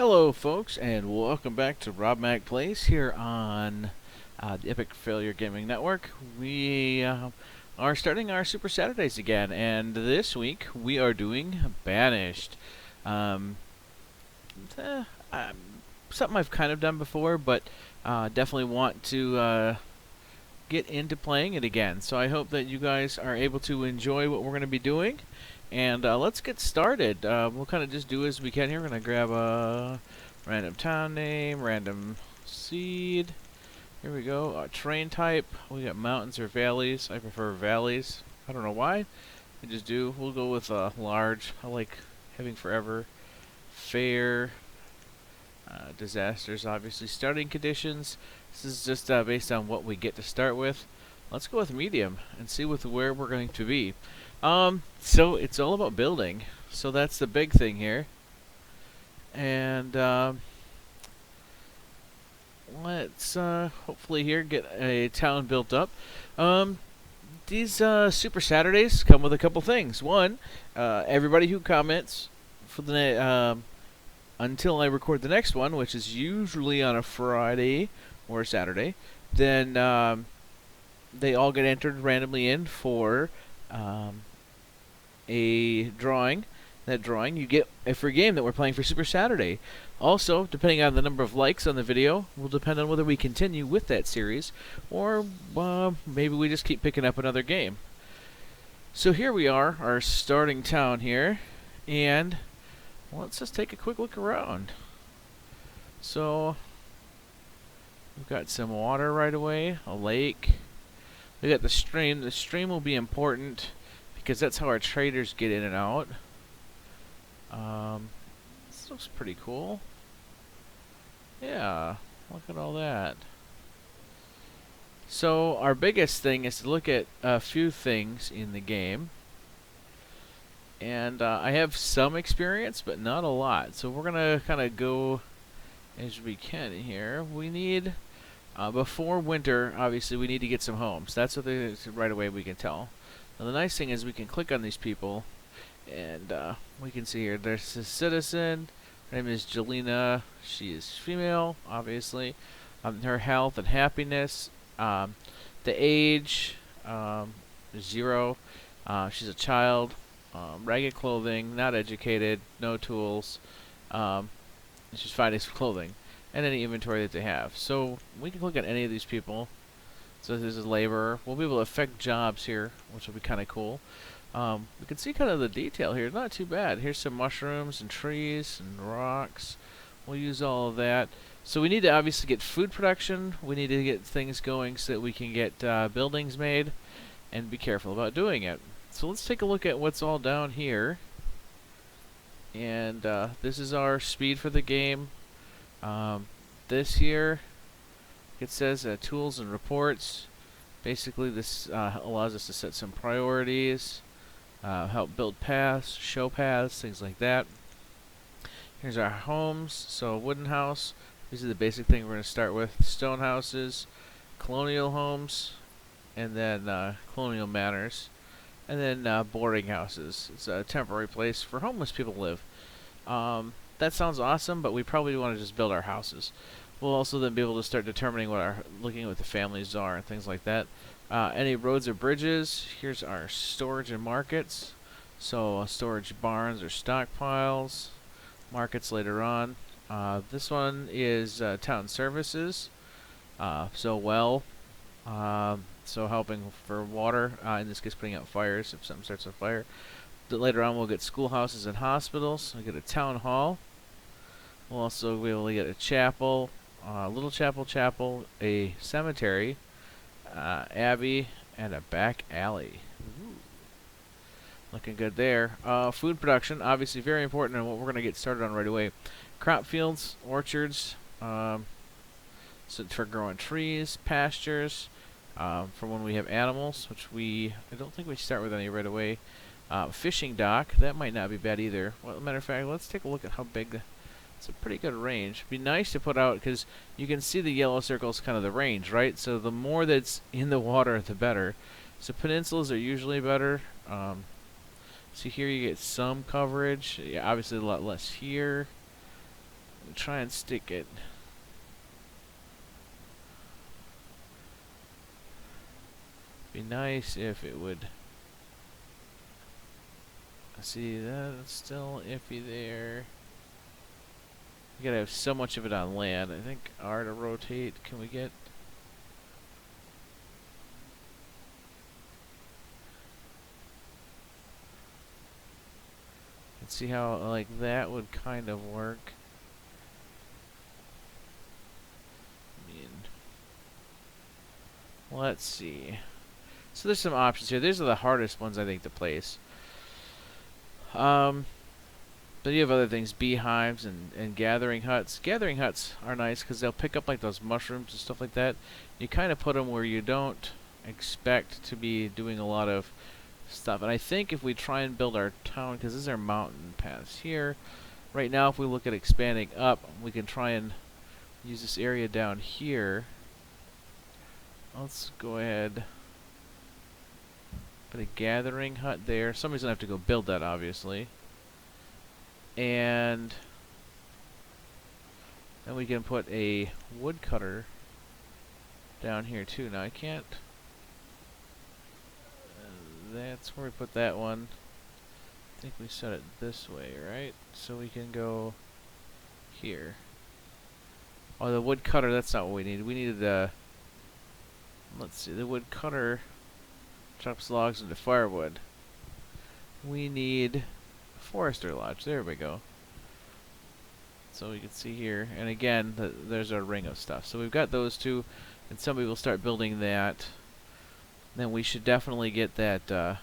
Hello, folks, and welcome back to Rob Mac Plays here on the Epic Failure Gaming Network. We are starting our Super Saturdays again, and this week we are doing Banished. Um, eh, Something I've kind of done before, but definitely want to get into playing it again. So I hope that you guys are able to enjoy what we're going to be doing. And let's get started. We'll kind of just do as we can here. We're going to grab a random town name, random seed. Here we go. Terrain type. We got mountains or valleys. I prefer valleys. I don't know why. I just do. We'll go with large. I like having forever. Fair. Disasters, obviously. Starting conditions. This is just based on what we get to start with. Let's go with medium and see where we're going to be. So it's all about building. So that's the big thing here. And let's hopefully here get a town built up. These Super Saturdays come with a couple things. One, everybody who comments for the until I record the next one, which is usually on a Friday or a Saturday, then they all get entered randomly in for a drawing. That drawing, you get a free game that we're playing for Super Saturday. Also, depending on the number of likes on the video, will depend on whether we continue with that series, or maybe we just keep picking up another game. So here we are, our starting town here, and let's just take a quick look around. So, we've got some water right away, a lake. We got the stream. The stream will be important because that's how our traders get in and out. This looks pretty cool. Yeah, look at all that. So our biggest thing is to look at a few things in the game. And I have some experience, but not a lot. So we're going to kind of go as we can here. We need, before winter, obviously, we need to get some homes. That's what right away we can tell. Now the nice thing is we can click on these people, and we can see here, there's a citizen. Her name is Jelena. She is female, obviously. Her health and happiness. The age, 0. She's a child. Ragged clothing, not educated, no tools. She's finding some clothing and any inventory that they have. So we can click on any of these people. So this is labor. We'll be able to affect jobs here, which will be kind of cool. We can see kind of the detail here. Not too bad. Here's some mushrooms and trees and rocks. We'll use all of that. So we need to obviously get food production. We need to get things going so that we can get buildings made, and be careful about doing it. So let's take a look at what's all down here. And this is our speed for the game. This here, it says tools and reports. Basically this allows us to set some priorities, help build paths, show paths, things like that. Here's our homes. So wooden house. These are the basic thing we're going to start with. Stone houses, colonial homes, and then colonial manors. And then boarding houses. It's a temporary place for homeless people to live. That sounds awesome, but we probably want to just build our houses. We'll also then be able to start determining looking at what the families are and things like that. Any roads or bridges. Here's our storage and markets. So storage barns or stockpiles. Markets later on. This one is town services. So helping for water, in this case putting out fires if something starts on fire. Later on we'll get schoolhouses and hospitals. We'll get a town hall. We'll also be able to get a chapel, little chapel, a cemetery, abbey, and a back alley. Ooh. Looking good there. Food production, obviously very important, and what we're going to get started on right away. Crop fields, orchards, so for growing trees, pastures. For when we have animals, which I don't think we start with any right away. Fishing dock, that might not be bad either. Well, matter of fact, let's take a look at how big it's a pretty good range. It'd be nice to put out, because you can see the yellow circles kind of the range, right? So the more that's in the water, the better. So peninsulas are usually better. See here you get some coverage. Yeah, obviously a lot less here. We try and stick it. Be nice if it would. See, that's still iffy there. You gotta have so much of it on land. I think R to rotate. Can we get? Let's see how like that would kind of work. I mean, let's see. So there's some options here. These are the hardest ones I think to place. But you have other things, beehives and gathering huts. Gathering huts are nice because they'll pick up like those mushrooms and stuff like that. You kind of put them where you don't expect to be doing a lot of stuff. And I think if we try and build our town, because these are mountain paths here. Right now, if we look at expanding up, we can try and use this area down here. Let's go ahead. Put a gathering hut there. Somebody's going to have to go build that, obviously. And then we can put a woodcutter down here too. Now I can't. That's where we put that one. I think we set it this way, right? So we can go here. Oh, the woodcutter. That's not what we need. We needed the. Let's see. The woodcutter chops logs into firewood. We need Forester Lodge. There we go. So we can see here, and again, there's our ring of stuff. So we've got those two, and somebody will start building that. Then we should definitely get that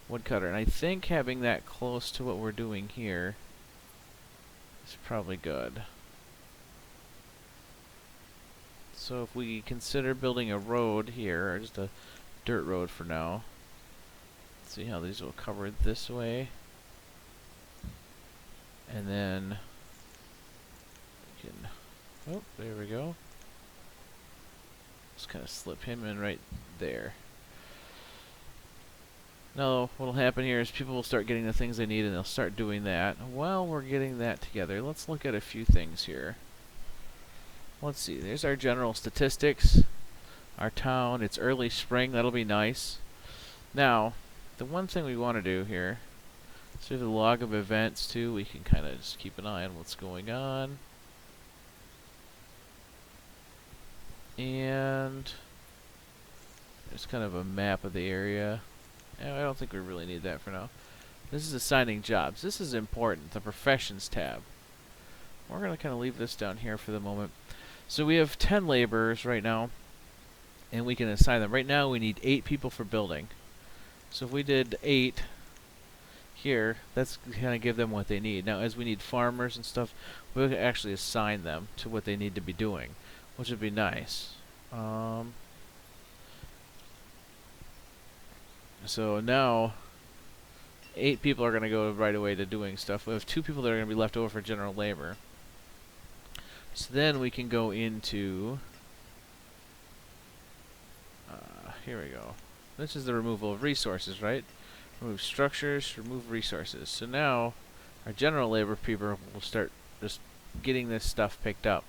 woodcutter. And I think having that close to what we're doing here is probably good. So if we consider building a road here, or just a dirt road for now. Let's see how these will cover it this way. And then we can, oh, there we go. Just kind of slip him in right there. Now, what'll happen here is people will start getting the things they need and they'll start doing that. While we're getting that together, let's look at a few things here. Let's see, there's our general statistics. Our town, it's early spring, that'll be nice. Now, the one thing we want to do here, so we have the log of events too, we can kind of just keep an eye on what's going on. And there's kind of a map of the area. I don't think we really need that for now. This is assigning jobs. This is important, the professions tab. We're going to kind of leave this down here for the moment. So we have 10 laborers right now, and we can assign them. Right now we need 8 people for building. So if we did 8 here, that's kind of give them what they need. Now as we need farmers and stuff, we'll actually assign them to what they need to be doing, which would be nice. So now 8 people are going to go right away to doing stuff. We have 2 people that are going to be left over for general labor. So then we can go into here we go. This is the removal of resources, right? Remove structures, remove resources. So now our general labor people will start just getting this stuff picked up.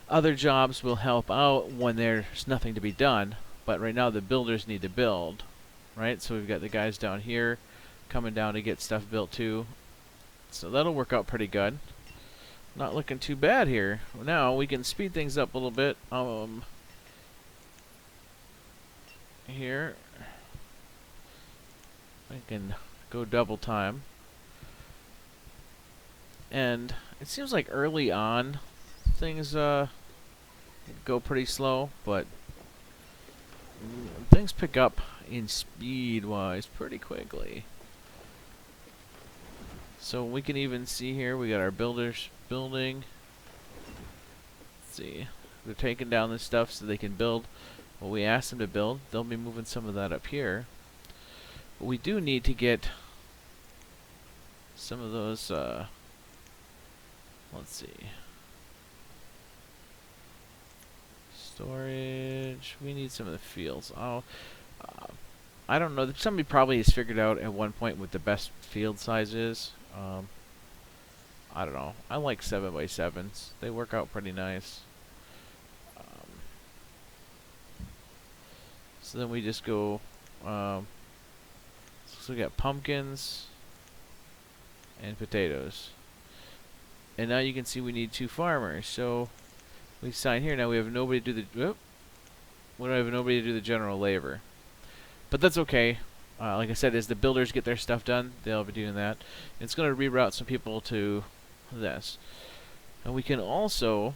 Other jobs will help out when there's nothing to be done, but right now the builders need to build, right? So we've got the guys down here coming down to get stuff built too. So that'll work out pretty good. Not looking too bad here. Now we can speed things up a little bit. Here I can go double time. And it seems like early on things go pretty slow, but things pick up in speed wise pretty quickly. So we can even see here we got our builders building. Let's see, they're taking down this stuff so they can build what we asked them to build. They'll be moving some of that up here. But we do need to get some of those let's see, storage. We need some of the fields. I don't know. Somebody probably has figured out at one point what the best field size is. I don't know. I like 7x7s. They work out pretty nice. So then we just go, so we got pumpkins and potatoes. And now you can see we need 2 farmers. So we sign here. Now we have nobody to do the, we don't have nobody to do the general labor. But that's okay. Like I said, as the builders get their stuff done, they'll be doing that. It's going to reroute some people to this. And we can also,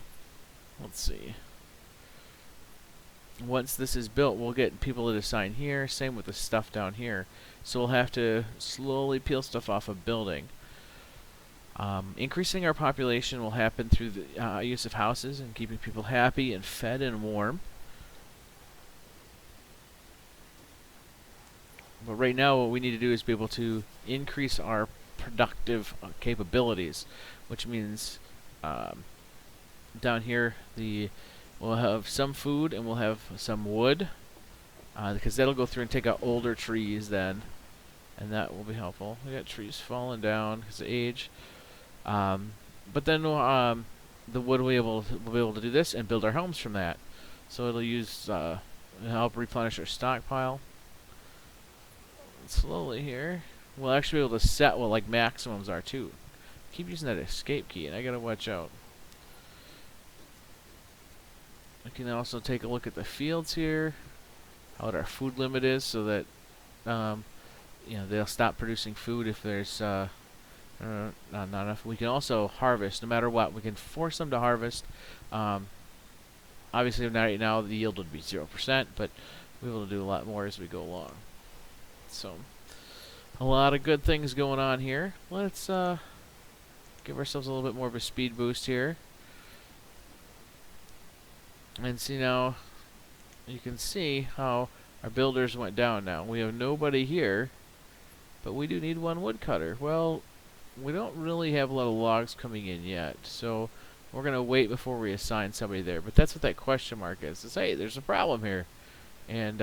let's see. Once this is built, we'll get people to sign here. Same with the stuff down here. So we'll have to slowly peel stuff off a building. Increasing our population will happen through the use of houses and keeping people happy and fed and warm. But right now what we need to do is be able to increase our productive capabilities, which means down here we'll have some food and we'll have some wood, because that'll go through and take out older trees then, and that will be helpful. We got trees falling down because of age, but then the wood we'll be able to do this and build our homes from that. So it'll use help replenish our stockpile. Slowly here, we'll actually be able to set what like maximums are too. Keep using that escape key, and I gotta watch out. We can also take a look at the fields here, how our food limit is, so that you know, they'll stop producing food if there's not enough. We can also harvest, no matter what. We can force them to harvest. Obviously, right now the yield would be 0%, but we'll be able to do a lot more as we go along. So, a lot of good things going on here. Let's give ourselves a little bit more of a speed boost here. And see now, you can see how our builders went down now. We have nobody here, but we do need 1 woodcutter. Well, we don't really have a lot of logs coming in yet, so we're going to wait before we assign somebody there. But that's what that question mark is. It's, hey, there's a problem here. And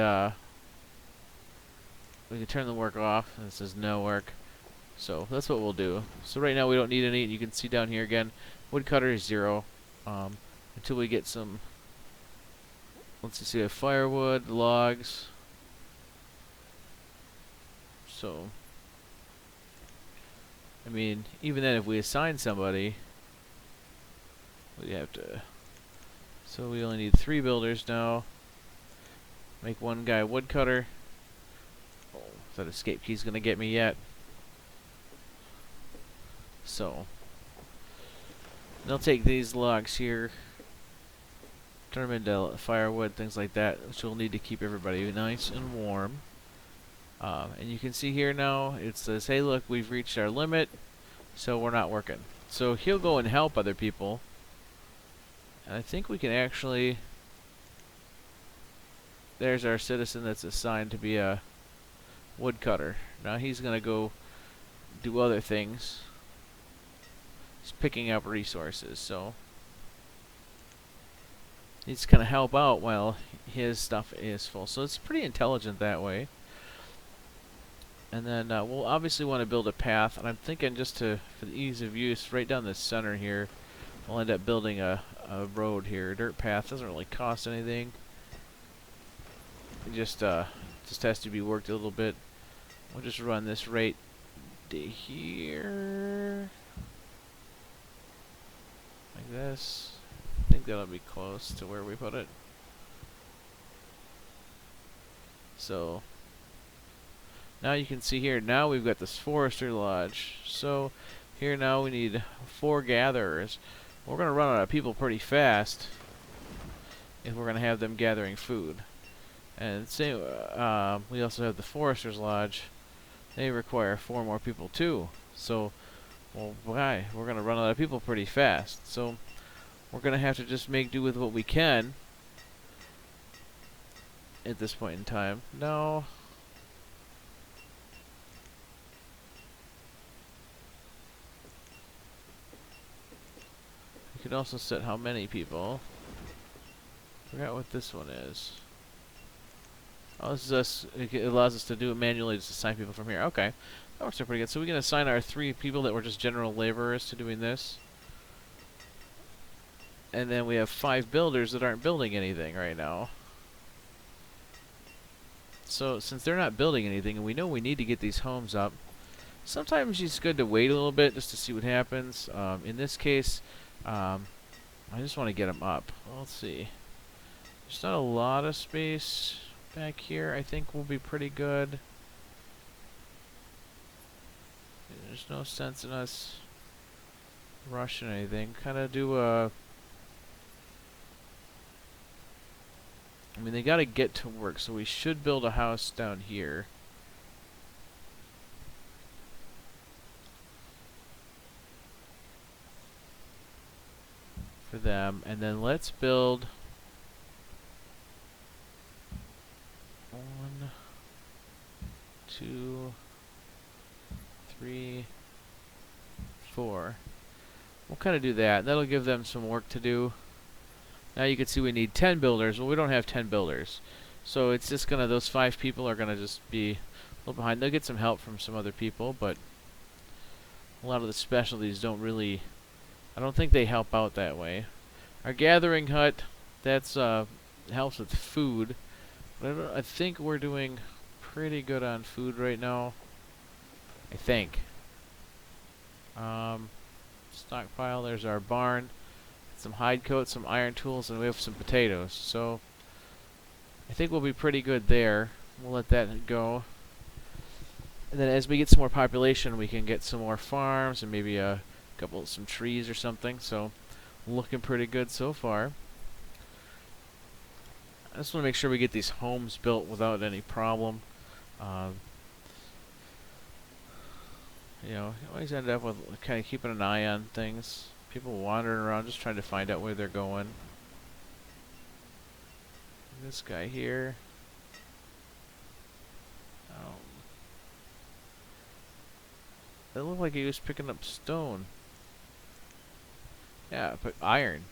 we can turn the work off, and it says no work. So that's what we'll do. So right now we don't need any. You can see down here again, woodcutter is 0 until we get some. Let's see, we have firewood, logs. So, I mean, even then, if we assign somebody, we have to. So we only need 3 builders now. Make 1 guy a woodcutter. Oh, that escape key's gonna get me yet. So, they'll take these logs here, turn them into firewood, things like that, which we'll need to keep everybody nice and warm. And you can see here now, it says, hey look, we've reached our limit, so we're not working. So he'll go and help other people. And I think we can actually, there's our citizen that's assigned to be a woodcutter. Now he's going to go do other things. He's picking up resources, so he's going to help out while his stuff is full. So it's pretty intelligent that way. And then we'll obviously want to build a path, and I'm thinking just for the ease of use, right down the center here, we'll end up building a road here. A dirt path doesn't really cost anything. It just has to be worked a little bit. We'll just run this right to here, like this. I think that'll be close to where we put it. So now you can see here, now we've got this forester lodge. So here now we need 4 gatherers. We're going to run out of people pretty fast if we're going to have them gathering food. And same, we also have the forester's lodge. They require 4 more people too. So, well, why? We're going to run out of people pretty fast. So we're going to have to just make do with what we can at this point in time. Now, you could also set how many people. Forgot what this one is. Oh, this is us. It allows us to do it manually, just assign people from here. Okay. That works out pretty good. So we can assign our 3 people that were just general laborers to doing this. And then we have 5 builders that aren't building anything right now. So since they're not building anything, and we know we need to get these homes up, sometimes it's good to wait a little bit just to see what happens. In this case, I just want to get them up. Let's see. There's not a lot of space back here. I think we'll be pretty good. There's no sense in us rushing anything. Kind of do a... I mean, they got to get to work, so we should build a house down here. For them, and then let's build 1, 2, 3, 4. We'll kind of do that. That'll give them some work to do. Now you can see we need 10 builders. Well, we don't have 10 builders. So it's just gonna, those 5 people are gonna just be a little behind. They'll get some help from some other people, but a lot of the specialties don't really, I don't think they help out that way. Our gathering hut, that's helps with food. But I think we're doing pretty good on food right now. I think. Stockpile, there's our barn. Some hide coats, some iron tools, and we have some potatoes. So I think we'll be pretty good there. We'll let that go. And then as we get some more population, we can get some more farms and maybe some trees or something. So looking pretty good so far. I just want to make sure we get these homes built without any problem. You know, you always end up with kind of keeping an eye on things. People wandering around just trying to find out where they're going. This guy here. It looked like he was picking up stone. Yeah, but iron.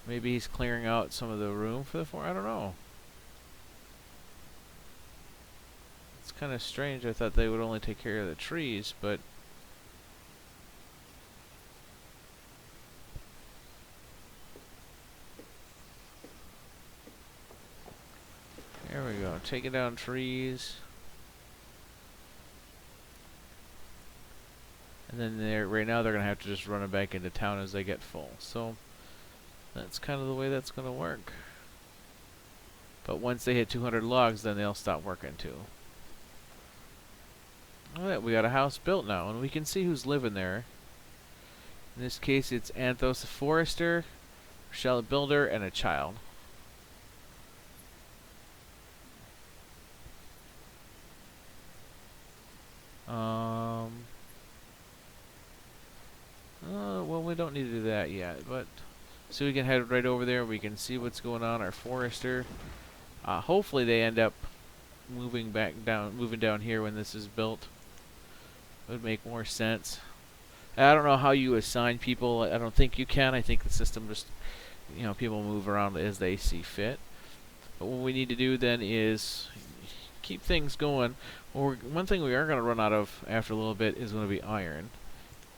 Maybe he's clearing out some of the room for the I don't know. It's kind of strange. I thought they would only take care of the trees, but there we go. Taking down trees. And then right now they're going to have to just run it back into town as they get full. So that's kind of the way that's going to work. But once they hit 200 logs, then they'll stop working too. Alright, we got a house built now, and we can see who's living there. In this case, it's Anthos the Forester, Rochelle the Builder, and a child. Well, we don't need to do that yet, but so we can head right over there. We can see what's going on. Our Forester. Hopefully, they end up moving down here when this is built. Would make more sense. I don't know how you assign people. I don't think you can. I think the system just, you know, people move around as they see fit. But what we need to do then is keep things going. Well, one thing we are going to run out of after a little bit is going to be iron.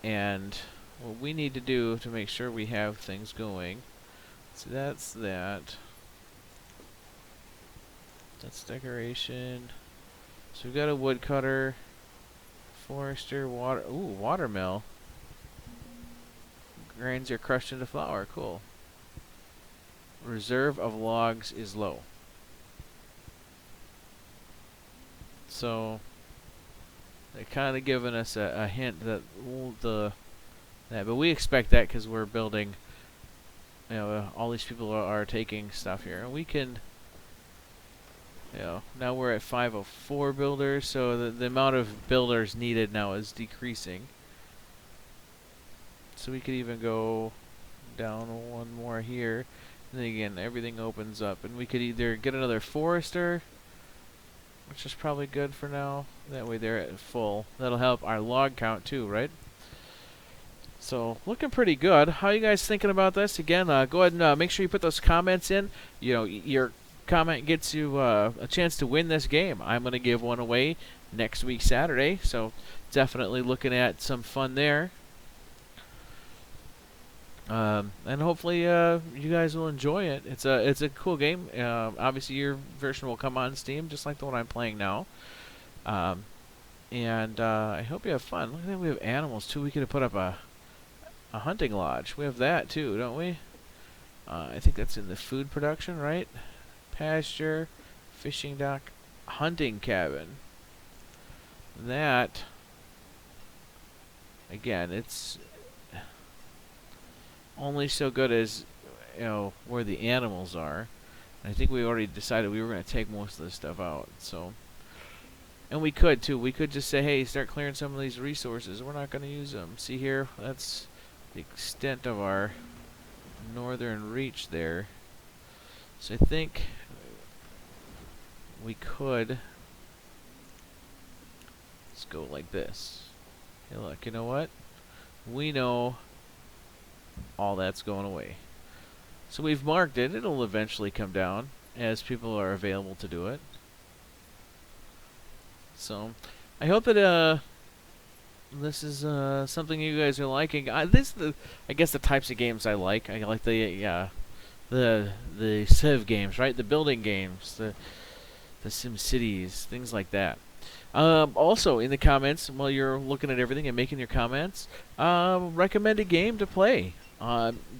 And what we need to do to make sure we have things going, so that's that. That's decoration. So we've got a woodcutter, Forester, watermill. Grains are crushed into flour. Cool. Reserve of logs is low. So they're kind of giving us a hint that but we expect that because we're building. You know, all these people are taking stuff here, and we can. You know, now we're at 504 builders, so the amount of builders needed now is decreasing. So we could even go down one more here, and then again everything opens up, and we could either get another Forester, which is probably good for now. That way they're at full. That'll help our log count too, right? So looking pretty good. How you guys thinking about this? Again, go ahead and make sure you put those comments in. You know, comment gets you a chance to win this game. I'm going to give one away next week Saturday, so definitely looking at some fun there. And hopefully you guys will enjoy it. It's a cool game. Obviously, your version will come on Steam, just like the one I'm playing now. And I hope you have fun. Look at that, we have animals too. We could have put up a hunting lodge. We have that too, don't we? I think that's in the food production, right? Pasture, fishing dock, hunting cabin. That, again, it's only so good as, you know, where the animals are. And I think we already decided we were going to take most of this stuff out. So, and we could too. We could just say, hey, start clearing some of these resources. We're not going to use them. See here, that's the extent of our northern reach there. So I think we could, let's go like this. Hey, look, you know what? We know all that's going away. So we've marked it. It'll eventually come down as people are available to do it. So I hope that this is something you guys are liking. This is I guess the types of games I like. I like the Civ games, right? The building games, the Sim Cities, things like that. Also, in the comments, while you're looking at everything and making your comments, recommend a game to play.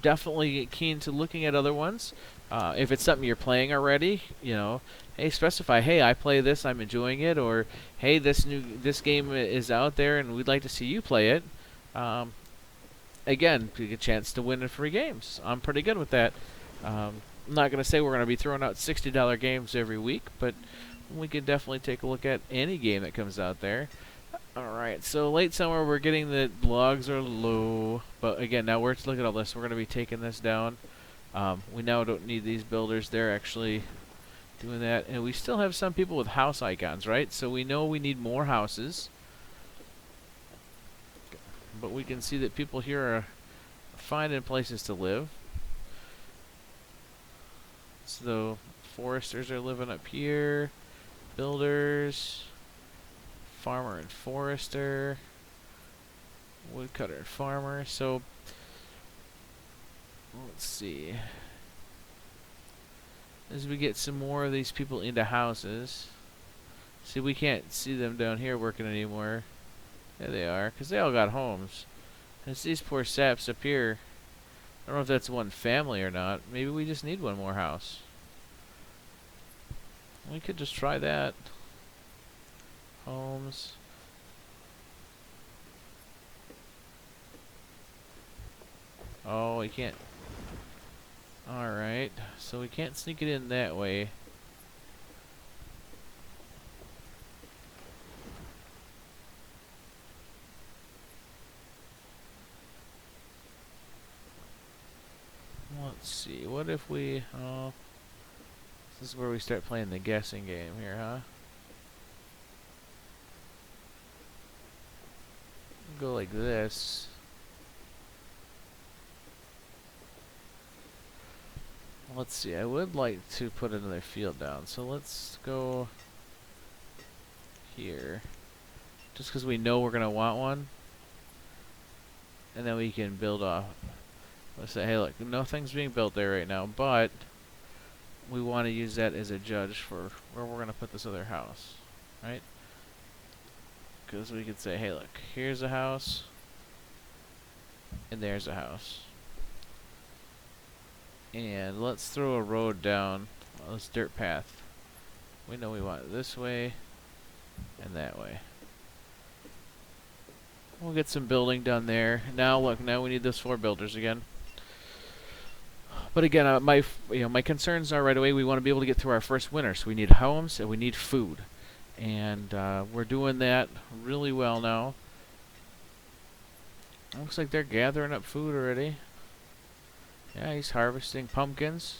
Definitely keen to looking at other ones. If it's something you're playing already, you know, hey, specify, hey, I play this, I'm enjoying it, or hey, this game is out there and we'd like to see you play it. Again, you get a chance to win free games. I'm pretty good with that. I'm not going to say we're going to be throwing out $60 games every week, but we could definitely take a look at any game that comes out there. Alright, so late summer we're getting the logs are low, but again, now we're look at all this. We're going to be taking this down. We now don't need these builders. They're actually doing that, and we still have some people with house icons, right? So we know we need more houses, but we can see that people here are finding places to live. So foresters are living up here, builders, farmer and forester, woodcutter and farmer. So let's see, as we get some more of these people into houses. See, we can't see them down here working anymore. There they are, because they all got homes. And it's these poor saps up here. I don't know if that's one family or not. Maybe we just need one more house. We could just try that. Homes. Oh, we can't. Alright, so we can't sneak it in that way. Let's see, what if we, oh, this is where we start playing the guessing game here, huh? Go like this. Let's see, I would like to put another field down, so let's go here. Just because we know we're going to want one. And then we can build off. Let's say, hey, look, nothing's being built there right now, but we want to use that as a judge for where we're going to put this other house, right? Because we could say, hey, look, here's a house, and there's a house. And let's throw a road down this dirt path. We know we want it this way and that way. We'll get some building done there. Now, look, now we need those 4 builders again. But again, my concerns are right away. We want to be able to get through our first winter, so we need homes and we need food, and we're doing that really well now. Looks like they're gathering up food already. Yeah, he's harvesting pumpkins,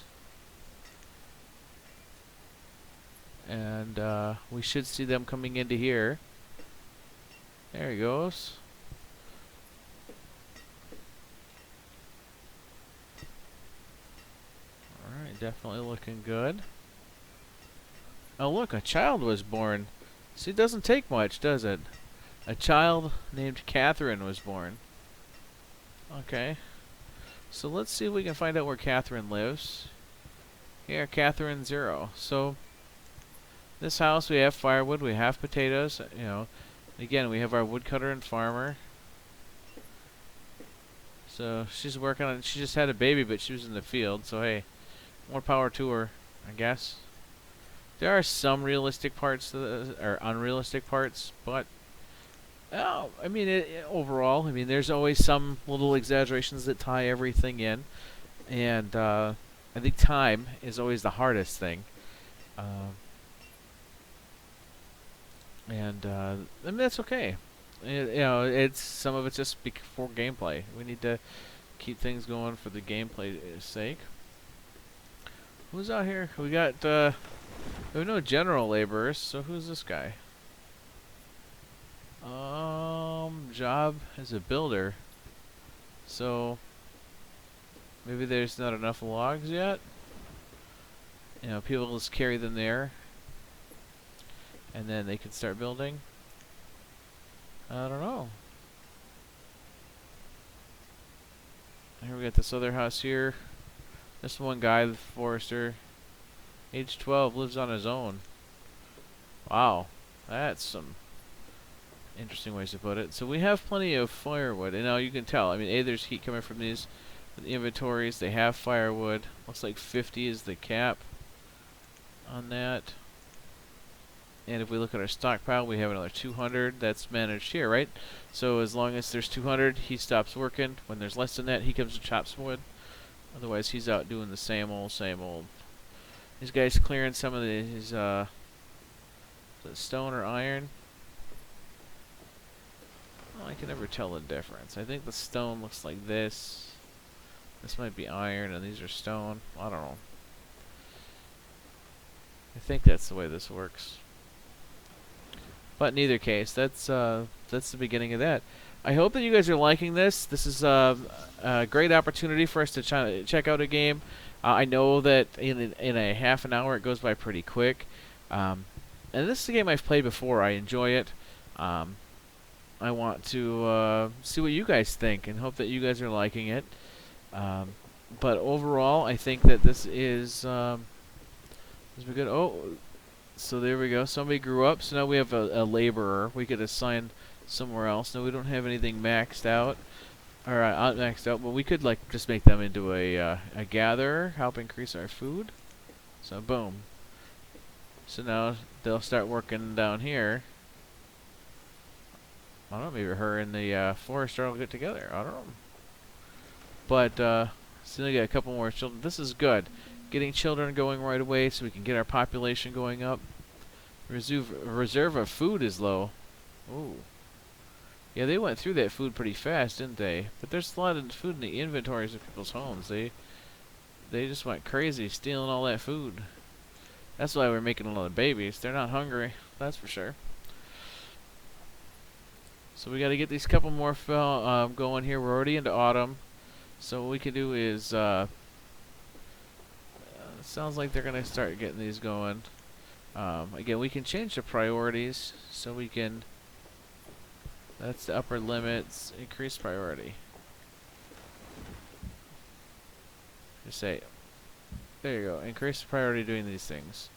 and we should see them coming into here. There he goes. Alright, definitely looking good. Oh, look, a child was born. See, it doesn't take much, does it? A child named Catherine was born. Okay. So let's see if we can find out where Catherine lives. Here, Catherine 0. So, this house, we have firewood, we have potatoes, you know. Again, we have our woodcutter and farmer. So, she's working on it. She just had a baby, but she was in the field. So, hey, more power to her, I guess. There are some realistic parts, or unrealistic parts, but oh, I mean, overall, I mean, there's always some little exaggerations that tie everything in, and I think time is always the hardest thing, and I mean that's okay. You know, it's some of it's just for gameplay. We need to keep things going for the gameplay's sake. Who's out here? We got we have no general laborers, so who's this guy? Job as a builder. So maybe there's not enough logs yet. You know, people just carry them there, and then they can start building. I don't know. Here we got this other house here. This one guy, the forester, age 12, lives on his own. Wow, that's some interesting ways to put it. So we have plenty of firewood, and now you can tell. I mean, there's heat coming from these inventories. They have firewood. Looks like 50 is the cap on that. And if we look at our stockpile, we have another 200. That's managed here, right? So as long as there's 200, he stops working. When there's less than that, he comes and chops wood. Otherwise, he's out doing the same old, same old. These guys clearing some of his stone or iron. Oh, I can never tell the difference. I think the stone looks like this. This might be iron, and these are stone. I don't know. I think that's the way this works. But in either case, that's the beginning of that. I hope that you guys are liking this. This is a great opportunity for us to check out a game. I know that in a half an hour it goes by pretty quick. And this is a game I've played before. I enjoy it. I want to see what you guys think and hope that you guys are liking it. But overall, I think that this is good. Oh, so there we go. Somebody grew up. So now we have a laborer. We could assign somewhere else. No, we don't have anything maxed out. Or not maxed out, but we could like just make them into a gatherer, help increase our food. So boom. So now they'll start working down here. I don't know, maybe her and the forester will get together. I don't know. But still got a couple more children. This is good. Getting children going right away so we can get our population going up. Reserve of food is low. Ooh. Yeah, they went through that food pretty fast, didn't they? But there's a lot of food in the inventories of people's homes. They just went crazy stealing all that food. That's why we're making a lot of babies. They're not hungry, that's for sure. So we got to get these couple more going here. We're already into autumn. So what we can do is, sounds like they're going to start getting these going. Again, we can change the priorities so we can, that's the upper limits, increase priority. Just say, there you go, increase the priority doing these things.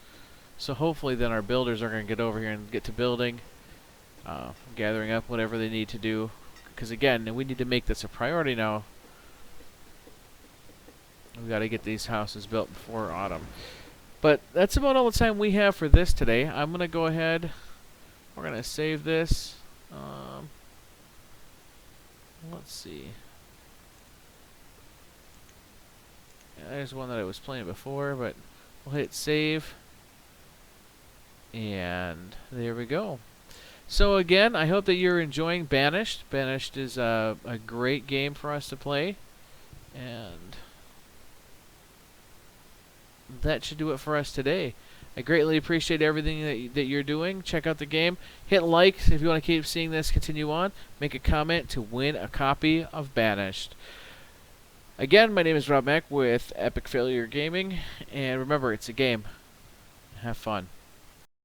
So hopefully then our builders are going to get over here and get to building, gathering up whatever they need to do. Because again, we need to make this a priority now. We've got to get these houses built before autumn. But that's about all the time we have for this today. I'm going to go ahead. We're going to save this. Let's see. Yeah, there's one that I was playing before, but we'll hit save. And there we go. So again, I hope that you're enjoying Banished. Banished is a great game for us to play. And that should do it for us today. I greatly appreciate everything that you're doing. Check out the game. Hit like if you want to keep seeing this continue on. Make a comment to win a copy of Banished. Again, my name is Rob Mack with Epic Failure Gaming. And remember, it's a game. Have fun.